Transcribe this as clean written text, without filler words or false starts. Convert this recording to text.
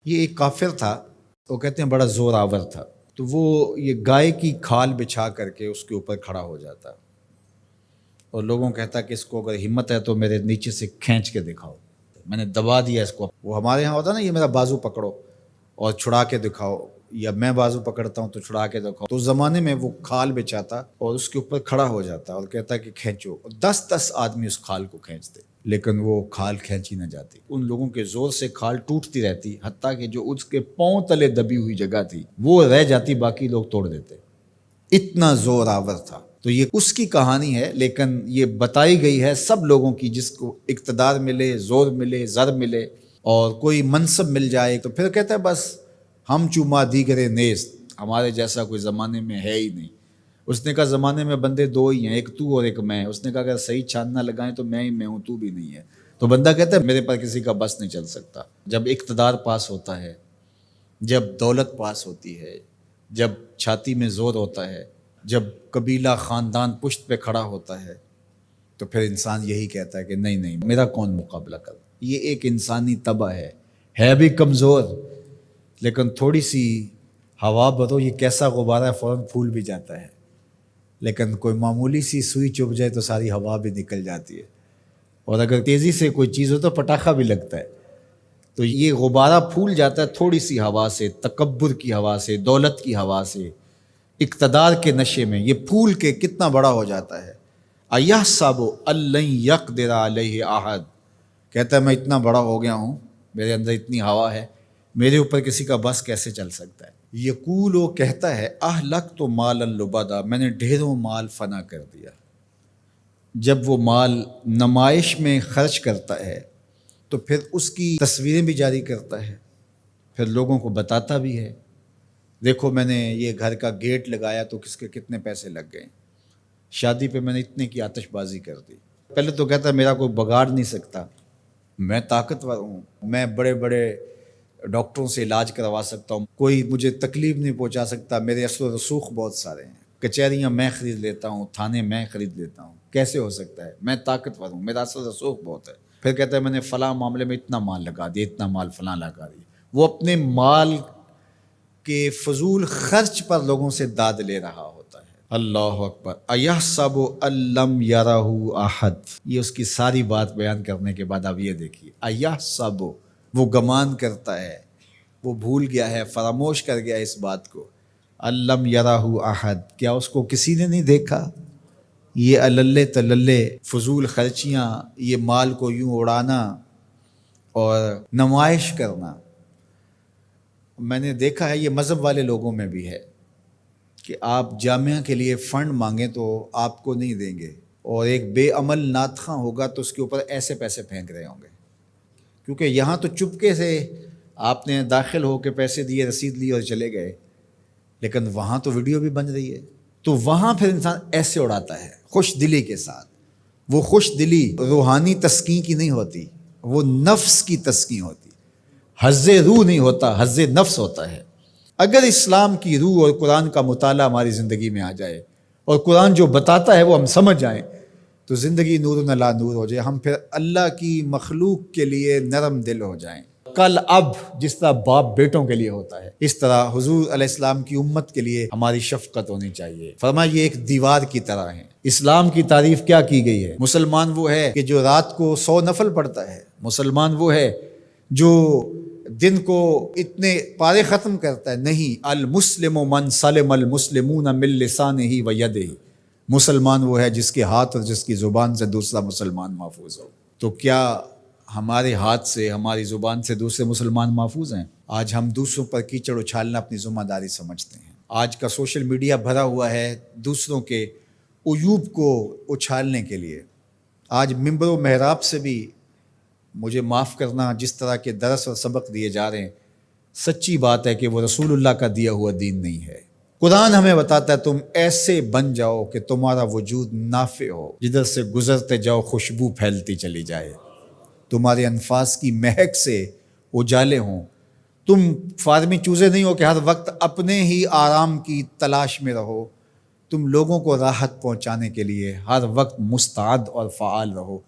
یہ ایک کافر تھا، وہ کہتے ہیں بڑا زور آور تھا، تو وہ یہ گائے کی کھال بچھا کر کے اس کے اوپر کھڑا ہو جاتا اور لوگوں کو کہتا کہ اس کو اگر ہمت ہے تو میرے نیچے سے کھینچ کے دکھاؤ، میں نے دبا دیا اس کو۔ وہ ہمارے ہاں ہوتا نا، یہ میرا بازو پکڑو اور چھڑا کے دکھاؤ، یا میں بازو پکڑتا ہوں تو چھڑا کے دکھاؤ۔ تو اس زمانے میں وہ کھال بچھاتا اور اس کے اوپر کھڑا ہو جاتا اور کہتا کہ کھینچو، 10 آدمی اس کھال کو کھینچتے، لیکن وہ کھال کھینچی نہ جاتی، ان لوگوں کے زور سے کھال ٹوٹتی رہتی، حتیٰ کہ جو اس کے پاؤں تلے دبی ہوئی جگہ تھی وہ رہ جاتی، باقی لوگ توڑ دیتے، اتنا زور آور تھا۔ تو یہ اس کی کہانی ہے، لیکن یہ بتائی گئی ہے سب لوگوں کی، جس کو اقتدار ملے، زور ملے، زر ملے اور کوئی منصب مل جائے تو پھر کہتا ہے بس ہم چوما دیگرے نیست، ہمارے جیسا کوئی زمانے میں ہے ہی نہیں۔ اس نے کہا زمانے میں بندے دو ہی ہیں، ایک تو اور ایک میں۔ اس نے کہا اگر صحیح چھان نہ لگائیں تو میں ہی میں ہوں، تو بھی نہیں ہے۔ تو بندہ کہتا ہے میرے پر کسی کا بس نہیں چل سکتا۔ جب اقتدار پاس ہوتا ہے، جب دولت پاس ہوتی ہے، جب چھاتی میں زور ہوتا ہے، جب قبیلہ خاندان پشت پہ کھڑا ہوتا ہے، تو پھر انسان یہی کہتا ہے کہ نہیں نہیں، میرا کون مقابلہ کر۔ یہ ایک انسانی طبع ہے بھی کمزور، لیکن تھوڑی سی ہوا بدو، یہ کیسا غبارہ ہے، فوراً پھول بھی جاتا ہے، لیکن کوئی معمولی سی سوئی چبھ جائے تو ساری ہوا بھی نکل جاتی ہے، اور اگر تیزی سے کوئی چیز ہو تو پٹاخہ بھی لگتا ہے۔ تو یہ غبارہ پھول جاتا ہے تھوڑی سی ہوا سے، تکبر کی ہوا سے، دولت کی ہوا سے، اقتدار کے نشے میں یہ پھول کے کتنا بڑا ہو جاتا ہے۔ اَيَحْسَبُ أَن لَّن يَقْدِرَ عَلَيْهِ أَحَدٌ، کہتا ہے میں اتنا بڑا ہو گیا ہوں، میرے اندر اتنی ہوا ہے، میرے اوپر کسی کا بس کیسے چل سکتا ہے۔ یقول، وہ کہتا ہے اہلکت مالا لبدا، میں نے ڈھیروں مال فنا کر دیا۔ جب وہ مال نمائش میں خرچ کرتا ہے تو پھر اس کی تصویریں بھی جاری کرتا ہے، پھر لوگوں کو بتاتا بھی ہے، دیکھو میں نے یہ گھر کا گیٹ لگایا تو کس کے کتنے پیسے لگ گئے، شادی پہ میں نے اتنے کی آتش بازی کر دی۔ پہلے تو کہتا ہے میرا کوئی بگاڑ نہیں سکتا، میں طاقتور ہوں، میں بڑے بڑے ڈاکٹروں سے علاج کروا سکتا ہوں، کوئی مجھے تکلیف نہیں پہنچا سکتا، میرے اثر و رسوخ بہت سارے ہیں، کچہریاں میں خرید لیتا ہوں، تھانے میں خرید لیتا ہوں، کیسے ہو سکتا ہے، میں طاقتور ہوں، میرا اثر و رسوخ بہت ہے۔ پھر کہتا ہے میں نے فلاں معاملے میں اتنا مال لگا دیا، اتنا مال فلاں لگا دیا۔ وہ اپنے مال کے فضول خرچ پر لوگوں سے داد لے رہا ہوتا ہے۔ اللہ اکبر۔ اَيَحْسَبُ أَن لَّمْ يَرَهُ أَحَدٌ، یہ اس کی ساری بات بیان کرنے کے بعد اب یہ دیکھیے، اَيَحْسَبُ، وہ گمان کرتا ہے، وہ بھول گیا ہے، فراموش کر گیا اس بات کو، أَن لَّمْ يَرَهُ أَحَدٌ، کیا اس کو کسی نے نہیں دیکھا؟ یہ اللے تللے فضول خرچیاں، یہ مال کو یوں اڑانا اور نمائش کرنا، میں نے دیکھا ہے یہ مذہب والے لوگوں میں بھی ہے کہ آپ جامعہ کے لیے فنڈ مانگیں تو آپ کو نہیں دیں گے، اور ایک بے عمل ناتخواں ہوگا تو اس کے اوپر ایسے پیسے پھینک رہے ہوں گے، کیونکہ یہاں تو چپکے سے آپ نے داخل ہو کے پیسے دیے، رسید لی اور چلے گئے، لیکن وہاں تو ویڈیو بھی بن رہی ہے، تو وہاں پھر انسان ایسے اڑاتا ہے خوش دلی کے ساتھ۔ وہ خوش دلی روحانی تسکین کی نہیں ہوتی، وہ نفس کی تسکین ہوتی، حظ روح نہیں ہوتا، حظ نفس ہوتا ہے۔ اگر اسلام کی روح اور قرآن کا مطالعہ ہماری زندگی میں آ جائے اور قرآن جو بتاتا ہے وہ ہم سمجھ جائیں تو زندگی نور علی نور ہو جائے، ہم پھر اللہ کی مخلوق کے لیے نرم دل ہو جائیں۔ کل اب جس طرح باپ بیٹوں کے لیے ہوتا ہے، اس طرح حضور علیہ السلام کی امت کے لیے ہماری شفقت ہونی چاہیے۔ فرمایا یہ ایک دیوار کی طرح ہے۔ اسلام کی تعریف کیا کی گئی ہے؟ مسلمان وہ ہے کہ جو رات کو 100 نفل پڑھتا ہے، مسلمان وہ ہے جو دن کو اتنے پارے ختم کرتا ہے، نہیں، المسلم من سلم المسلمون من لسانہ و یدہ، مسلمان وہ ہے جس کے ہاتھ اور جس کی زبان سے دوسرا مسلمان محفوظ ہو۔ تو کیا ہمارے ہاتھ سے، ہماری زبان سے دوسرے مسلمان محفوظ ہیں؟ آج ہم دوسروں پر کیچڑ اچھالنا اپنی ذمہ داری سمجھتے ہیں۔ آج کا سوشل میڈیا بھرا ہوا ہے دوسروں کے عیوب کو اچھالنے کے لیے۔ آج ممبر و محراب سے بھی مجھے معاف کرنا، جس طرح کے درس اور سبق دیے جا رہے ہیں، سچی بات ہے کہ وہ رسول اللہ کا دیا ہوا دین نہیں ہے۔ قرآن ہمیں بتاتا ہے تم ایسے بن جاؤ کہ تمہارا وجود نافع ہو، جدھر سے گزرتے جاؤ خوشبو پھیلتی چلی جائے، تمہارے انفاس کی مہک سے اجالے ہوں، تم فارمی چوزے نہیں ہو کہ ہر وقت اپنے ہی آرام کی تلاش میں رہو، تم لوگوں کو راحت پہنچانے کے لیے ہر وقت مستعد اور فعال رہو۔